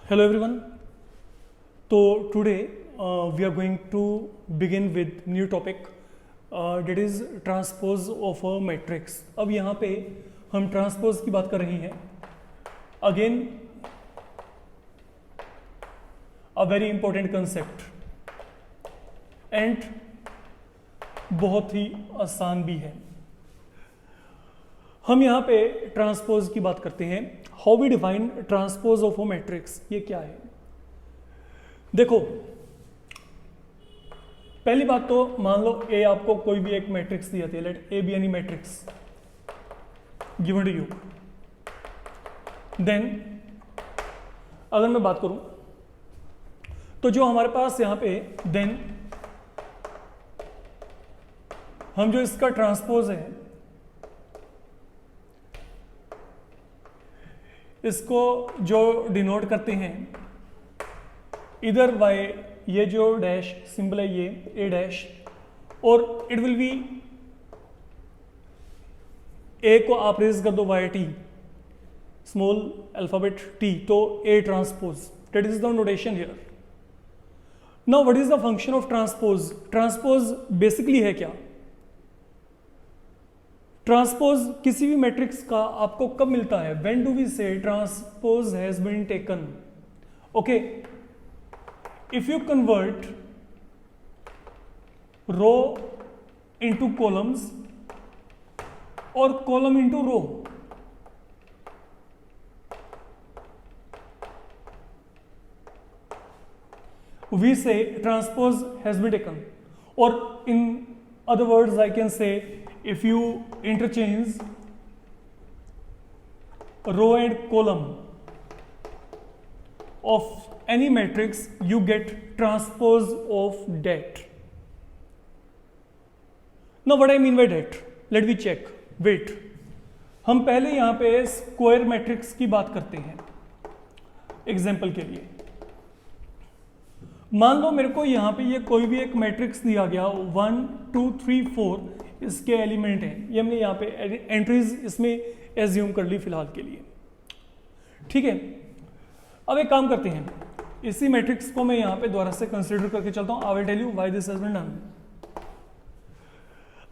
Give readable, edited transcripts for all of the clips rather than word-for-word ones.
Hello everyone. So today we are going to begin with new topic that is transpose of a matrix. अब यहाँ पे हम transpose की बात कर रहे हैं. Again a very important concept and बहुत ही आसान भी है. हम यहाँ पे ट्रांसपोज की बात करते हैं. How we define transpose of a matrix, ये क्या है? देखो, पहली बात तो मान लो ए आपको कोई भी एक मैट्रिक्स दी जाती है. Let A be any matrix given to you. Then अगर मैं बात करूं तो जो हमारे पास यहां पे देन हम जो इसका ट्रांसपोज है इसको जो डिनोट करते हैं इधर वाई, ये जो डैश सिंबल है ये ए डैश, और इट विल बी ए को आप रेज कर दो by T small alphabet T, तो A transpose. That is the notation here. Now what is the function of transpose? Transpose basically है क्या? ट्रांसपोज किसी भी मैट्रिक्स का आपको कब मिलता है? When do we say transpose has been taken? Okay, if you convert row into columns और column into row, we say transpose has been taken, or in other words I can say if you interchange row and column of any matrix you get transpose of that. Now what I mean by that, let me check. Wait, हम पहले यहां पे square matrix की बात करते हैं. Example के लिए मान लो मेरे को यहां पे ये कोई भी एक मैट्रिक्स दिया गया 1 2 3 4, इसके एलिमेंट हैं. ये हमने यहाँ पे एंट्रीज इसमें एज्यूम कर ली फिलहाल के लिए. ठीक है, अब एक काम करते हैं, इसी मैट्रिक्स को मैं यहाँ पे दोबारा से कंसीडर करके चलता हूँ. I will tell you why this has been done.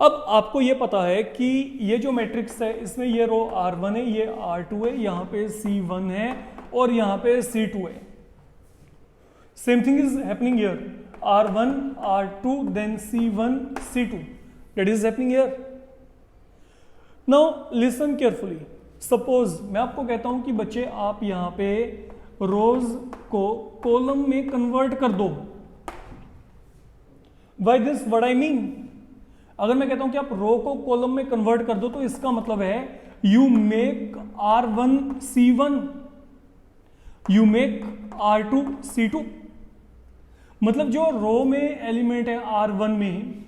अब आपको ये पता है कि ये जो मैट्रिक्स है इसमें ये रो R1 है, ये R2 है, यहाँ पे C1 है और यहाँ पे C2 है. Same thing is happening here. R1, R2, then C1, C2. That is happening here. Now listen carefully. Suppose मैं आपको कहता हूं कि बच्चे आप यहां पे रोज को कॉलम में कन्वर्ट कर दो. By this what I mean? अगर मैं कहता हूं कि आप रो को कॉलम में कन्वर्ट कर दो तो इसका मतलब है you make R1 C1, you make R2 C2. मतलब जो रो में एलिमेंट है R1 में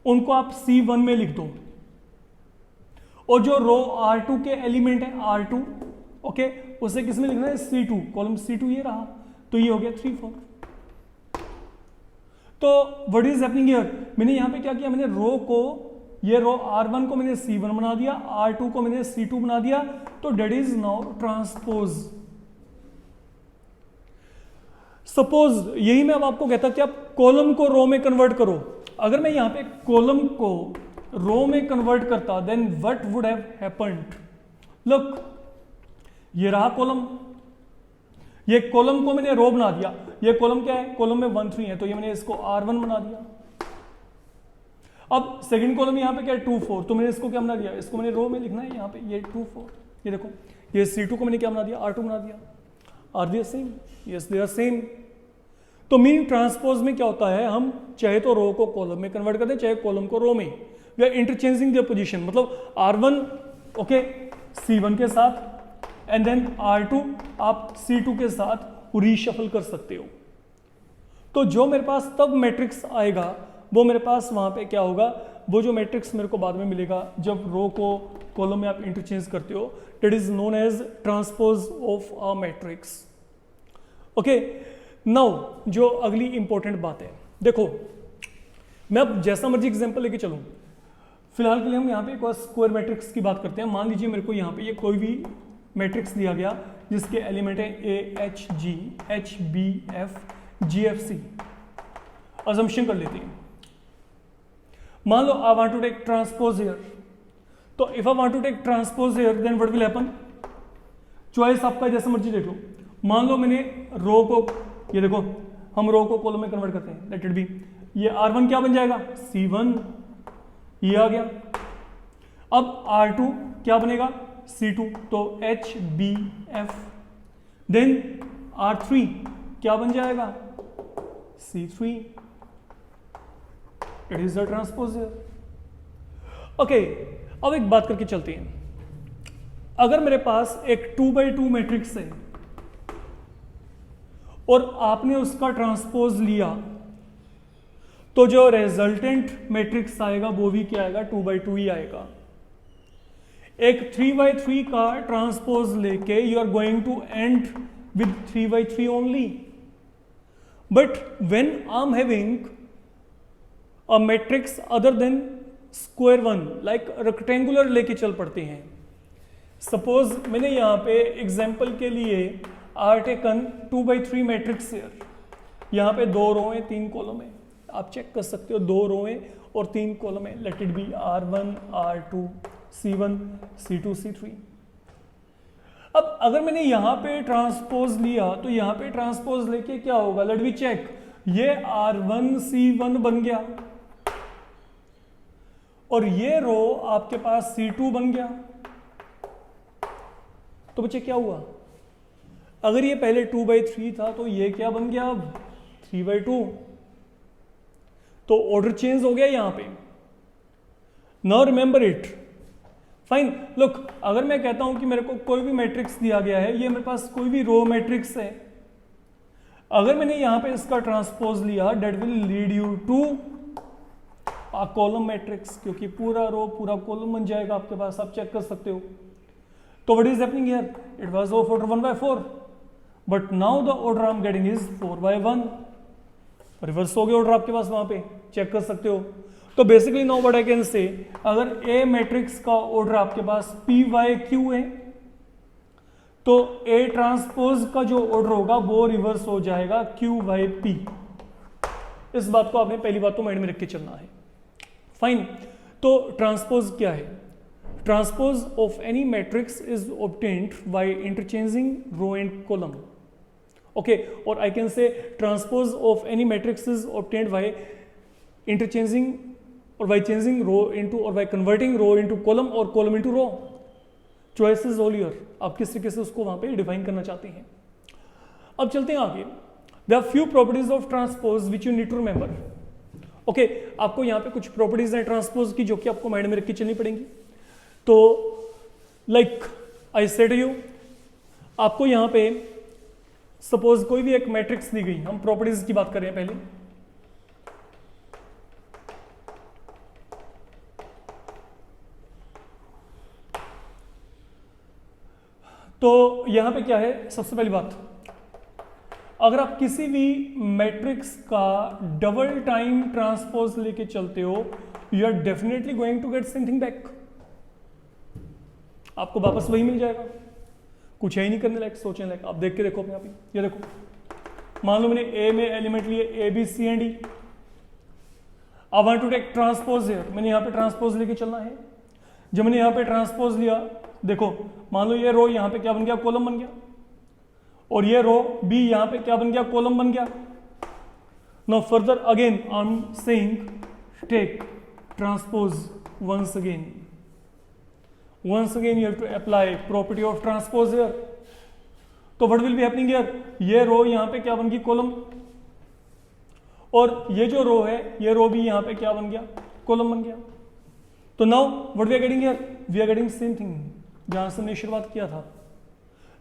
उनको आप C1 में लिख दो, और जो रो R2 के एलिमेंट है R2, ओके, उसे किस में लिखना है? C2, कॉलम C2 ये रहा, तो ये हो गया 3 4. तो व्हाट इज हैपनिंग हियर? मैंने यहां पे क्या किया, मैंने रो को, ये रो R1 को मैंने C1 बना दिया, R2 को मैंने C2 बना दिया, तो that is now transpose. Suppose यही मैं अब आपको कहता कि आप कॉलम को रो में कन्वर्ट करो. अगर मैं यहां पे कॉलम को रो में कन्वर्ट करता then what would have happened? Look, ये रहा कॉलम, ये कॉलम को मैंने रो बना दिया. ये कॉलम क्या है? कॉलम में 1 3 है, तो ये मैंने इसको R1 बना दिया. अब सेकंड कॉलम यहां पे क्या है? 2 4, तो मैंने इसको क्या बना दिया? इसको मैंने रो में लिखना है यहां पे, ये 2 4. ये देखो, ये C2 को मैंने क्या बना दिया? R2 बना दिया. Are they same? Yes they are same. तो मीन ट्रांसपोज में क्या होता है, हम चाहे तो रो को कॉलम में कन्वर्ट कर दें, चाहे कॉलम को रो में. We are interchanging their position. मतलब R1 ओके C1 के साथ एंड देन R2 आप C2 के साथ रीशफल कर सकते हो. तो जो मेरे पास तब मैट्रिक्स आएगा वो मेरे पास वहां पे क्या होगा, वो जो मैट्रिक्स मेरे को बाद में मिलेगा जब रो को कॉलम में आप इंटरचेंज करते हो, that is known as transpose of a matrix. Okay, now जो अगली इंपॉर्टेंट बात है, देखो मैं अब जैसा मर्जी एग्जांपल लेके चलूं. फिलहाल के लिए हम यहाँ पे एक और स्क्वायर मैट्रिक्स की बात करते हैं. मान लीजिए मेरे को यहाँ पे ये कोई भी मैट्रिक्स दिया गया जिसके एलिमेंट है A H G H B F G F C. Assumption कर लेते हैं, मान लो I want to take transpose here, तो if I want to take transpose here then what will happen, choice आपका जैसे मर्जी देख लो। मान लो मैंने रो को, ये देखो हम रो को कॉलम में कन्वर्ट करते हैं, लेट इट बी, ये R1 क्या बन जाएगा C1, ये आ गया। अब R2 क्या बनेगा C2, तो HBF, देन R3 क्या बन जाएगा C3, it is the transposer. Okay, अब एक बात करके चलते हैं, अगर मेरे पास एक 2x2 मैट्रिक्स है और आपने उसका ट्रांसपोज लिया तो जो रिजल्टेंट मैट्रिक्स आएगा वो भी क्या आएगा 2x2 ही आएगा। एक 3x3 का ट्रांसपोज लेके you are going to end with 3x3 only, but when I am having a matrix other than square one like rectangular लेके चल पड़ते हैं। सपोज मैंने यहाँ पे एग्जाम्पल के लिए are taken 2x3 matrix here, यहाँ पे 2 रो हैं 3 कॉलम है, आप चेक कर सकते हो 2 रो हैं और 3 कॉलम है, let it be R1 R2 C1 C2 C3। अब अगर मैंने यहाँ पे ट्रांसपोज लिया तो यहाँ पे ट्रांसपोज लेके क्या होगा, लेट मी चेक, ये R1 C1 बन गया और ये रो आपके पास C2 बन गया। तो बच्चे क्या हुआ, अगर ये पहले 2x3 था तो ये क्या बन गया अब 3x2, तो ऑर्डर चेंज हो गया यहां पे। Now remember it, fine. Look, अगर मैं कहता हूं कि मेरे को कोई भी मैट्रिक्स दिया गया है, ये मेरे पास कोई भी रो मैट्रिक्स है, अगर मैंने यहां पे इसका ट्रांसपोज लिया that will lead you to a column matrix, क्योंकि पूरा रो पूरा कॉलम बन जाएगा आपके पास, आप चेक कर सकते हो। तो what is happening here, it was of order 1/4 but now the order I am getting is 4/1, reverse हो गया ऑर्डर आपके पास, वहां पे चेक कर सकते हो। तो basically now what I can say, अगर ए मैट्रिक्स का ऑर्डर आपके पास PYQ है तो ए ट्रांसपोज का जो ऑर्डर होगा वो रिवर्स हो जाएगा QYP। इस बात को आपने पहली बात तो माइंड में रख के चलना है, फाइन। तो ट्रांसपोज क्या है, transpose of any matrix is obtained by interchanging row and column. Okay, or I can say transpose of any matrix is obtained by interchanging or by changing row into or by converting row into column or column into row. Choice is all your, आप किस तरीके से उसको वहां पे define करना चाहते हैं। अब चलते हैं आगे। There are few properties of transpose which you need to remember. Okay, आपको यहाँ पे कुछ प्रॉपर्टीज हैं ट्रांसपोज की जो कि आपको माइंड में रख के चलनी पड़ेंगी। तो लाइक आई सेड यू, आपको यहाँ पे सपोज कोई भी एक मैट्रिक्स दी गई, हम प्रॉपर्टीज की बात कर रहे हैं पहले। तो यहां पे क्या है, सबसे पहली बात, अगर आप किसी भी मैट्रिक्स का डबल टाइम ट्रांसपोज लेके चलते हो, you are definitely going to get something back, आपको वापस वही मिल जाएगा, कुछ है ही नहीं करने लायक, सोचने लायक। आप देख के देखो अपने आप ही, ये देखो, मान लो मैंने ए में एलिमेंट लिए A B C and D, I want to take transpose here, मैंने यहाँ पे ट्रांसपोज लेके चलना है। जब मैंने यहाँ पे ट्रांसपोज लिया, देखो मान लो ये रो यहाँ पे क्या बन गया, कॉलम बन गया, और ये रो B यहाँ पे क्या बन गया, कॉलम बन गया। Now further again I am saying take transpose once again you have to apply property of transpose here। तो what will be happening here, ये रो यहाँ पे क्या बन गई, कॉलम, और ये जो रो है ये रो भी यहाँ पे क्या बन गया, कॉलम बन गया। तो now what we are getting here, we are getting same thing जहां से हमने शुरुआत किया था।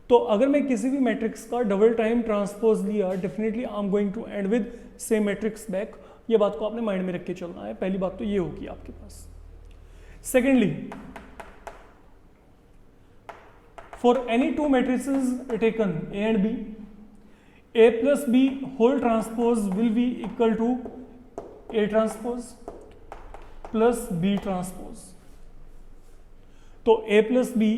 तो अगर मैं किसी भी मैट्रिक्स का डबल टाइम ट्रांसपोज लिया, definitely I am going to end with same matrix back. ये बात को आपने माइंड में रख के चलना है, पहली बात तो ये होगी आपके पास। Secondly, for any two matrices taken A and B, A plus B whole transpose will be equal to A transpose plus B transpose। तो A plus B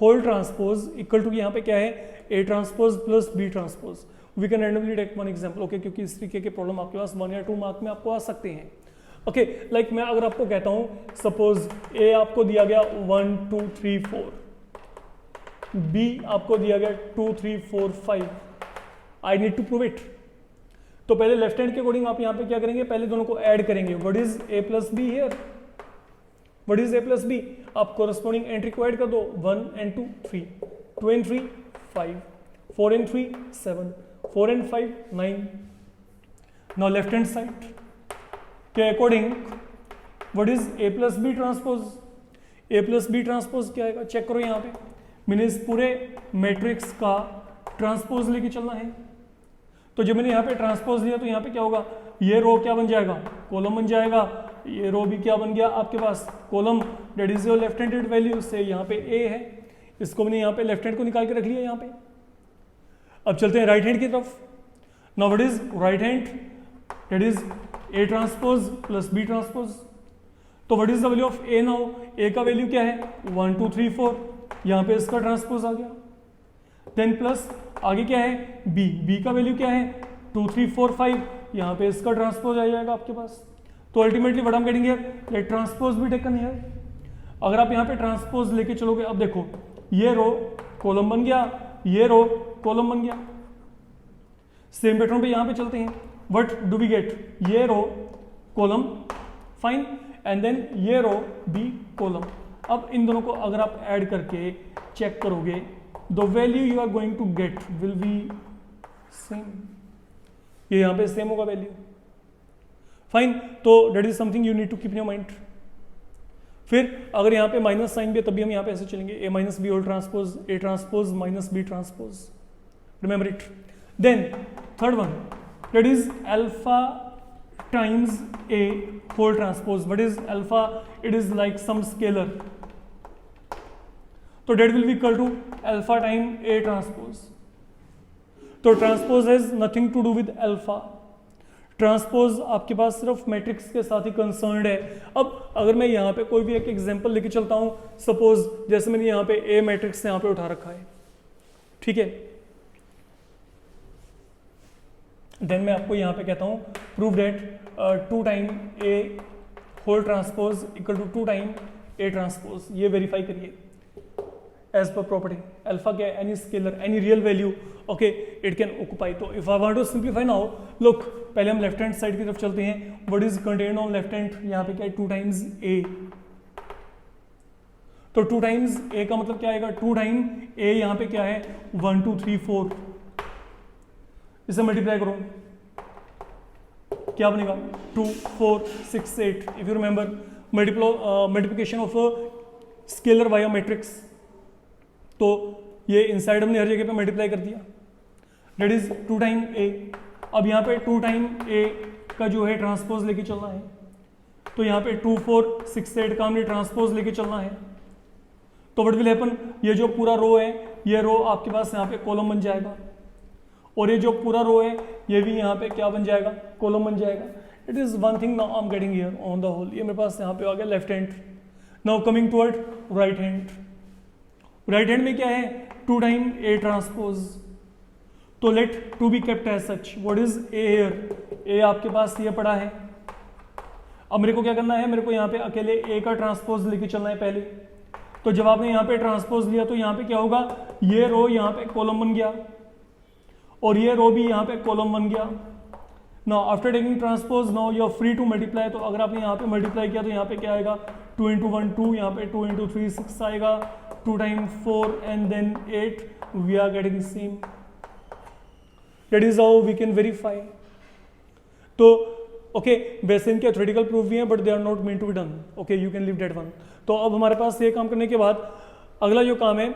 whole transpose equal to यहाँ पे क्या है A transpose plus B transpose. We can randomly take one example. Okay, क्योंकि इस तरीके के problem आपके पास 1 या 2 मार्क में आपको आ सकते हैं. ओके, लाइक मैं अगर आपको कहता हूँ सपोज ए आपको दिया गया 1 2 3 4, बी आपको दिया गया 2 3 4 5. I need to prove it. तो पहले लेफ्ट हैंड के अकॉर्डिंग आप यहाँ पे क्या करेंगे, पहले दोनों को ऐड करेंगे. What is A plus B here, what is A plus B. आप कोरस्पॉन्डिंग एंट्री को ऐड कर दो. 1 and 2 3, 2 and 3 5, 4 and 3 7, 4 and 5 9. Now left hand side के according what is A plus B transpose. A plus B transpose क्या आएगा, check करो यहाँ पे. मैंने इस पूरे मैट्रिक्स का ट्रांसपोज लेके चलना है. तो जब मैंने यहाँ पे ट्रांसपोज लिया तो यहाँ पे क्या होगा, ये रो क्या बन जाएगा, कॉलम बन जाएगा. ये रो भी क्या बन गया आपके पास, column. That is your left handed value. से यहाँ पे ए है, इसको मैंने यहाँ पे लेफ्ट हैंड को निकाल के रख लिया यहाँ पे. अब चलते हैं राइट हैंड की तरफ. Now what is right hand, that is A transpose plus B transpose. तो what is the value of A now, A का वैल्यू क्या है 1 2 3 4, यहाँ पे इसका ट्रांसपोज आ गया. देन प्लस आगे क्या है बी, बी का वैल्यू क्या है 2 3 4 5, यहाँ पे इसका ट्रांसपोज आ जाएगा आपके पास. तो ultimately what I am getting here, let transpose be taken here. अगर आप यहाँ पे ट्रांसपोज लेके चलोगे, अब देखो ये रो कॉलम बन गया, ये रो कॉलम बन गया. सेम पैटर्न पे यहाँ पे चलते हैं. व्हाट डू वी गेट, ये row column fine, and then ये रो बी कॉलम. अब इन दोनों को अगर आप ऐड करके चेक करोगे, the value you are going to get will be same. ये यहाँ पे सेम होगा वैल्यू. फाइन, तो that is something you need to keep in your mind. फिर अगर यहाँ पे माइनस साइन भी है तभी हम यहाँ पे ऐसे चलेंगे, A minus B whole transpose, A transpose minus B transpose. Remember it. Then third one, that is alpha times A whole transpose. What is alpha, it is like some scalar. तो that will be equal to alpha time A transpose. तो transpose has nothing to do with alpha. Transpose आपके पास सिर्फ matrix के साथ ही concerned है. अब अगर मैं यहाँ पे कोई भी एक एग्जांपल लेके चलता हूँ, सपोज जैसे मैंने यहाँ पे ए मैट्रिक्स यहाँ पे उठा रखा है, ठीक है. देन मैं आपको यहाँ पे कहता हूँ prove that 2 time A whole transpose equal to 2 time A transpose. ये वेरीफाई करिए as per property. Alpha क्या है, any scalar, any real value, okay, it can occupy. तो if I want to simplify now, look, पहले हम left hand side की तरफ चलते हैं. What is contained on left hand, यहाँ पे क्या है 2 times a. तो 2 times a का मतलब क्या आएगा, 2 टाइम a यहाँ पे क्या है 1 2 3 4. इसे मल्टीप्लाई करो, क्या बनेगा 2 4 6 8. If you remember multiplication of a scalar via matrix, तो ये इनसाइड हमने हर जगह पे मल्टीप्लाई कर दिया. दैट इज 2 टाइम ए. अब यहाँ पे 2 टाइम ए का जो है ट्रांसपोज लेके चलना है. तो यहाँ पे 2 4 6 8 का हमने ट्रांसपोज लेके चलना है. तो व्हाट विल हैपन, ये जो पूरा रो है, ये रो आपके पास यहाँ पे कॉलम बन जाएगा, और ये जो पूरा रो है ये भी यहाँ पे क्या बन जाएगा, कॉलम बन जाएगा. It is one thing now I am getting here on the whole. ये मेरे पास यहाँ पे आ गया left hand. Now coming toward right hand. Right hand में क्या है 2 टाइम ए ट्रांसपोज. तो let to be kept as such. What is A here, A आपके पास ये पड़ा है. अब मेरे को क्या करना है, मेरे को यहाँ पे अकेले ए का ट्रांसपोज लेके चलना है पहले. तो जब आपने यहाँ पे ट्रांसपोज लिया तो यहाँ पे क्या होगा, ये रो यहाँ पे कॉलम बन गया, और ये रो भी यहाँ पे कॉलम बन गया. Now after taking transpose, now you are free to multiply. तो अगर आपने यहाँ पे मल्टीप्लाई किया तो यहाँ पे क्या आएगा 2 into 1 2, यहाँ पे 2 into 3 6 आएगा, 2 times 4 and then 8. We are getting the same. That is how we can verify. तो ओके, वैसे इनके थ्योरेटिकल प्रूफ भी हैं but they are not mean to be done. Okay, you can leave that one. तो अब हमारे पास ये काम करने के बाद अगला जो काम है,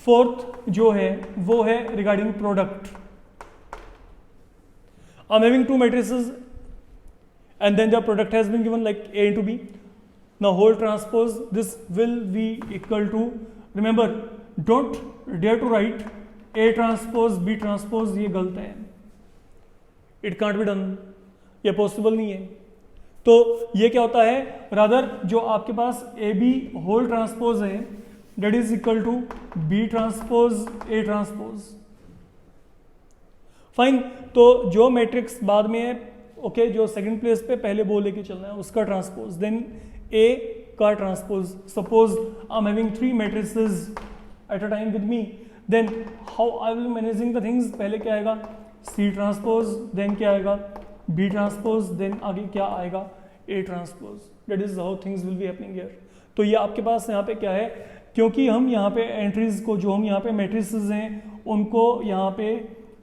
फोर्थ जो है वो है regarding product. I am having 2 matrices and then the product has been given like A into B. Now whole transpose, this will be equal to, remember don't dare to write A transpose B transpose, ये गलत है. It can't be done, ये possible नहीं है. तो ये क्या होता है, रादर जो आपके पास ए बी होल ट्रांसपोज है that is equal to B transpose A transpose. Fine, तो जो मैट्रिक्स बाद में है, ओके, जो सेकंड प्लेस पे पहले वो लेके चलना है उसका ट्रांसपोज, देन ए का transpose. Suppose I am having 3 matrices at a time with me, then how I will managing the things, पहले क्या आएगा सी ट्रांसपोज, देन क्या आएगा बी ट्रांसपोज, देन आगे क्या आएगा ए transpose. That is how things will be happening here. तो ये आपके पास यहाँ पे क्या है, क्योंकि हम यहाँ पे एंट्रीज को, जो हम यहाँ पे मैट्रिसेस हैं उनको यहाँ पे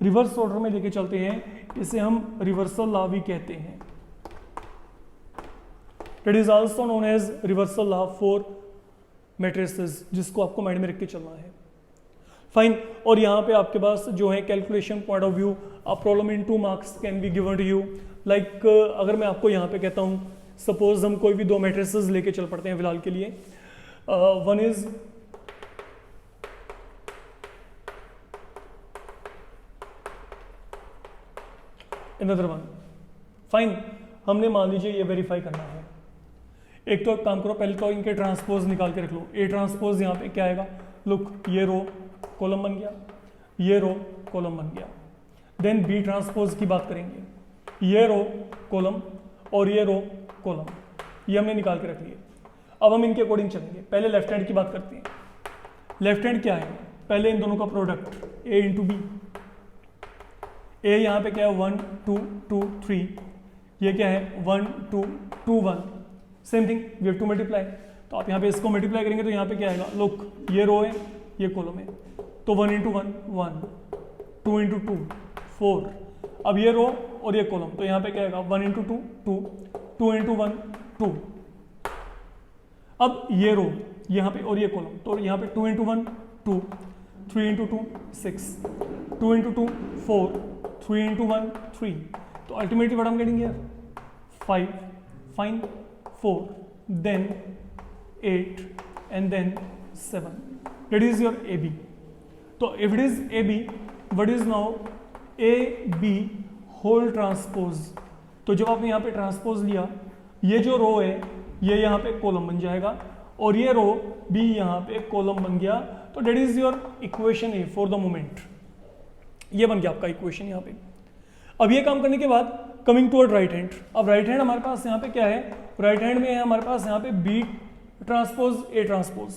रिवर्स ऑर्डर में लेके चलते हैं, इसे हम रिवर्सल लॉ भी कहते हैं। That is also known as reversal law for matrices, जिसको आपको माइंड में रख के चलना है। फाइन, और यहाँ पे आपके पास जो है calculation point of view, a problem in 2 marks can be given to you. Like अगर मैं आपको यहाँ पे कहता हूँ, सपोज हम कोई भी 2 मैट्रिसेस लेके चल पड़ते हैं फिलहाल के लिए, one is another one. Fine, हमने मान लीजिए ये वेरीफाई करना है। एक तो काम करो, पहले तो इनके ट्रांसपोज निकाल के रख लो। ए ट्रांसपोज यहाँ पे क्या आएगा, लुक ये रो कॉलम बन गया, ये रो कॉलम बन गया। देन बी ट्रांसपोज की बात करेंगे, ये रो कॉलम और ये रो कॉलम, ये हमने निकाल के रख लिए। अब हम इनके अकॉर्डिंग चलेंगे। पहले लेफ्ट हैंड की बात करते हैं। लेफ्ट हैंड क्या है, पहले इन दोनों का प्रोडक्ट ए इंटू बी। ए यहाँ पे क्या है 1 2 2 3, ये क्या है 1 2 2 1, same thing we have to multiply. तो आप यहाँ पे इसको मल्टीप्लाई करेंगे तो यहाँ पे क्या आएगा, लुक ये रो है ये कॉलम है, तो 1 इंटू 1 1, 2 इंटू 2 4। अब ये रो और ये कॉलम, तो यहाँ पे क्या आएगा 1 इंटू 2 2, 2 इंटू 1 2। अब ये रो यहाँ पे और ये कॉलम, तो यहाँ पे 2 इंटू 1 2, 3 इंटू 2 6, 2 इंटू 2 4, 3 into 1 3। तो ultimately what I'm getting here 5, fine 4, then 8 and then 7. That is your AB. तो if it is AB, what is now AB whole transpose? तो जब आपने यहाँ पे ट्रांसपोज लिया, ये जो रो है ये यहाँ पे कॉलम बन जाएगा और ये रो भी यहाँ पे कॉलम बन गया। तो that is your equation A for the moment. ये बन गया आपका इक्वेशन यहाँ पे। अब ये काम करने के बाद कमिंग टूवर्ड राइट हैंड। अब राइट हैंड हमारे पास यहाँ पे क्या है, राइट हैंड में है हमारे पास यहाँ पे बी ट्रांसपोज ए ट्रांसपोज।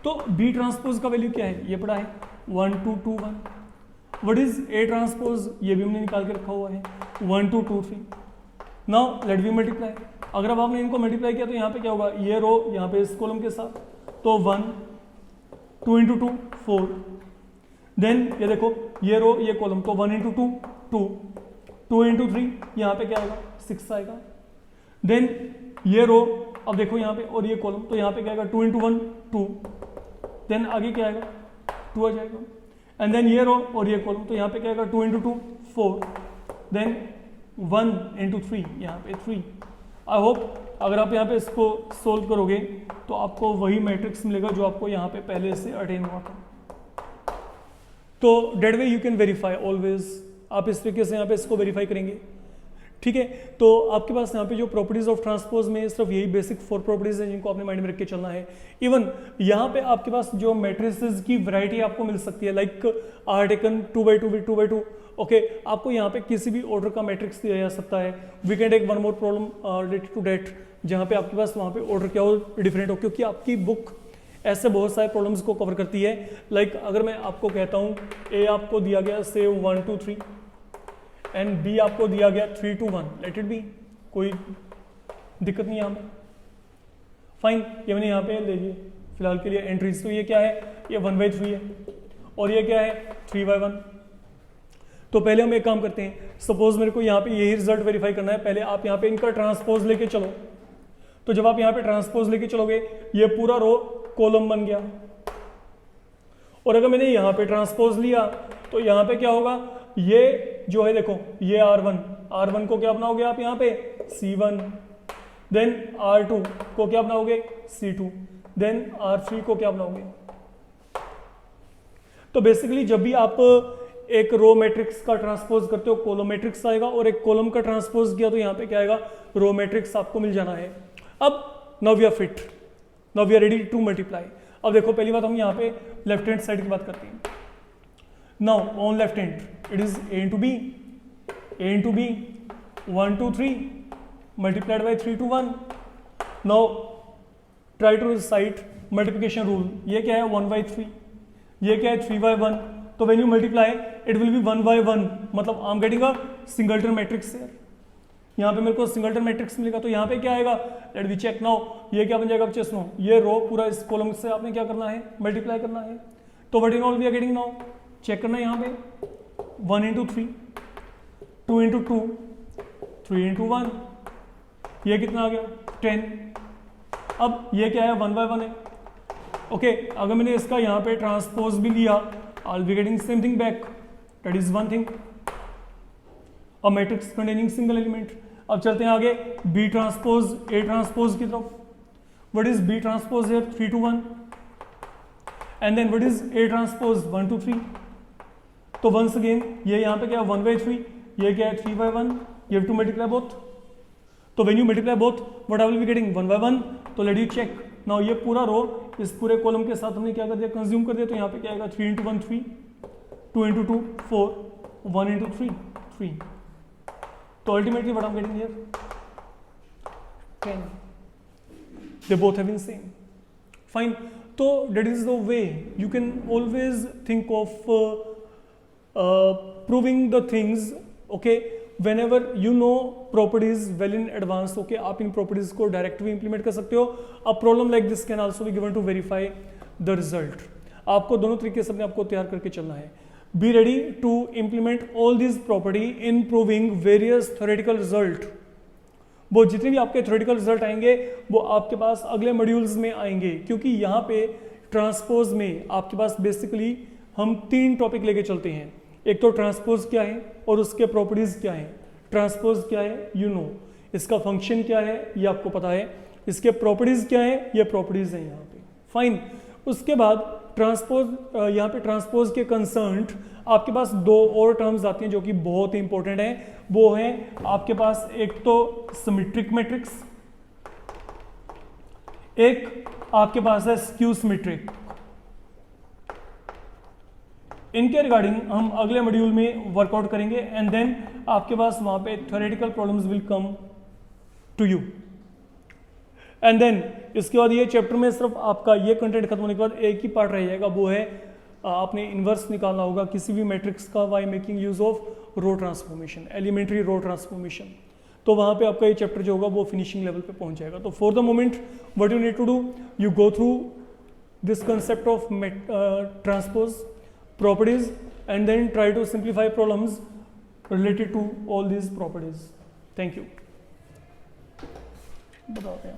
तो बी ट्रांसपोज का वैल्यू क्या है, ये पड़ा है 1 2 2 1। व्हाट इज ए ट्रांसपोज, ये भी हमने निकाल के रखा हुआ है 1 2 2 3। Now let we multiply. अगर अब आपने इनको मल्टीप्लाई किया तो यहाँ पे क्या होगा, ये रो यहाँ पे इस कॉलम के साथ, तो 1 2 इंटू 2 4। देन ये देखो ये रो ये कॉलम, तो 1 इंटू 2 2, 2 इंटू 3 यहाँ पे क्या आएगा 6 आएगा। देन ये रो, अब देखो यहाँ पे और ये कॉलम, तो यहाँ पे क्या आएगा 2 इंटू 1 2, देन आगे क्या आएगा 2 आ जाएगा। एंड देन ये रो और ये कॉलम, तो यहाँ पे क्या आएगा 2 इंटू 2 4, देन 1 इंटू 3 यहाँ पे 3। आई होप अगर आप यहाँ पे इसको सोल्व करोगे तो आपको वही मैट्रिक्स मिलेगा जो आपको यहाँ पे पहले से अटेन हुआ था। तो that way you can verify always, आप इस तरीके से यहाँ पे इसको वेरीफाई करेंगे, ठीक है। तो आपके पास यहाँ पे जो प्रॉपर्टीज ऑफ ट्रांसपोज में सिर्फ यही बेसिक 4 प्रॉपर्टीज हैं जिनको आपने माइंड में रख के चलना है। इवन यहाँ पे आपके पास जो मैट्रिसेस की वैरायटी आपको मिल सकती है, लाइक आर टेकन 2x2 भी 2x2, ओके। आपको यहाँ पे किसी भी ऑर्डर का मैट्रिक्स दिया जा सकता है। We can take one more problem related to that, जहाँ पे आपके पास वहाँ पे ऑर्डर क्या हो डिफरेंट हो, क्योंकि आपकी बुक ऐसे बहुत सारे प्रॉब्लम्स को कवर करती है। लाइक अगर मैं आपको कहता हूँ ए आपको दिया गया से 1 2 3 एंड बी आपको दिया गया 3 2 1, लेट इट बी, कोई दिक्कत नहीं यहाँ पे। फाइन, ये मैंने यहाँ पे ले लिए फिलहाल के लिए एंट्रीज। तो ये क्या है, ये 1/3 है और ये क्या है 3/1। तो पहले हम एक काम करते हैं, सपोज मेरे को यहाँ पे यही रिजल्ट वेरीफाई करना है। पहले आप यहाँ पे इनका ट्रांसपोज लेके चलो। तो जब आप यहाँ पे ट्रांसपोज लेके चलोगे ये पूरा रो कॉलम बन गया, और अगर मैंने यहाँ पे ट्रांसपोज लिया तो यहाँ पे क्या होगा, ये जो है देखो ये R1 को क्या बनाओगे आप यहाँ पे C1, देन R2 को क्या बनाओगे C2, देन R3 को क्या बनाओगे। तो बेसिकली जब भी आप एक रो मैट्रिक्स का ट्रांसपोज करते हो कॉलम मैट्रिक्स आएगा, और एक कॉलम का ट्रांसपोज किया तो यहाँ पे क्या आएगा, रो मैट्रिक्स आपको मिल जाना है। अब now we are fit, now we are ready to multiply. अब देखो पहली बात हम यहाँ पे लेफ्ट हैंड साइड की बात करते हैं. Now on left hand it is a into b, 1 to 3 multiplied by 3 to 1. Now try to recite multiplication rule. ये क्या है 1 by 3, ये क्या है 3 by 1. तो when you multiply it will be 1 by 1, मतलब I'm getting a singleton matrix here. यहाँ पे मेरे को सिंगलटन मैट्रिक्स मिलेगा. तो यहाँ पे क्या आएगा, लेट वी चेक नाउ. ये क्या बन जाएगा बच्चे, सुनो, ये रो पूरा इस कॉलम से आपने क्या करना है, मल्टीप्लाई करना है. तो what in all we are getting now, check करना है यहाँ पे 1 into 3, 2 into 2, 3 into 1, ये कितना आ गया 10. अब ये क्या है 1 by 1 है. ओके, अगर मैंने इसका यहाँ पे ट्रांसपोज भी लिया, आई will be getting same thing back. That is one thing, a matrix containing single element. अब चलते हैं आगे बी ट्रांसपोज ए ट्रांसपोज की तरफ. What is B transpose here 3 to 1, and then what is A transpose 1 to 3. तो once again ये यहाँ पे क्या 1 by 3, ये क्या है 3 by 1. You have to multiply both. तो when you multiply both what I will be getting 1 by 1. तो लेट यू चेक नाउ. ये पूरा रो इस पूरे कॉलम के साथ हमने क्या कर दिया, कंज्यूम कर दिया. तो यहाँ पे क्या आएगा 3 into 1 3, 2 into 2 4, 1 into 3 3. So ultimately what I'm getting here 10. They both have been same. Fine. So that is the way you can always think of proving the things. Okay, whenever you know properties well in advance. Okay, आप इन properties को direct भी implement कर सकते हो. A problem like this can also be given to verify the result. आपको दोनों तरीके से अपने आप को तैयार करके चलना है. Be ready to implement all these property in proving various theoretical result. वो जितने भी आपके theoretical result आएंगे वो आपके पास अगले modules में आएंगे, क्योंकि यहाँ पे ट्रांसपोज में आपके पास बेसिकली हम 3 टॉपिक लेके चलते हैं. एक तो ट्रांसपोज क्या है और उसके प्रॉपर्टीज क्या है. ट्रांसपोज क्या है यू नो, इसका फंक्शन क्या है ये आपको पता है, इसके प्रॉपर्टीज क्या है ये प्रॉपर्टीज हैं यहाँ पे. फाइन. उसके बाद ट्रांसपोज, यहाँ पे ट्रांसपोज के कंसर्न आपके पास 2 और टर्म्स आती हैं जो कि बहुत ही इंपॉर्टेंट है. वो है आपके पास एक तो सिमेट्रिक मैट्रिक्स, एक आपके पास है स्क्यू सिमेट्रिक. इनके रिगार्डिंग हम अगले मॉड्यूल में वर्कआउट करेंगे एंड देन आपके पास वहां पे theoretical problems will come to you. And then इसके बाद ये चैप्टर में सिर्फ आपका ये कंटेंट खत्म होने के बाद एक ही पार्ट रह जाएगा, वो है आपने इन्वर्स निकालना होगा किसी भी मैट्रिक्स का by making use of row transformation, elementary row transformation. तो वहाँ पे आपका ये चैप्टर जो होगा वो फिनिशिंग लेवल पे पहुँच जाएगा. तो for the moment what you need to do, you go through this concept of transpose, properties, and then try to simplify problems related to all these properties. Thank you. बताओ क्या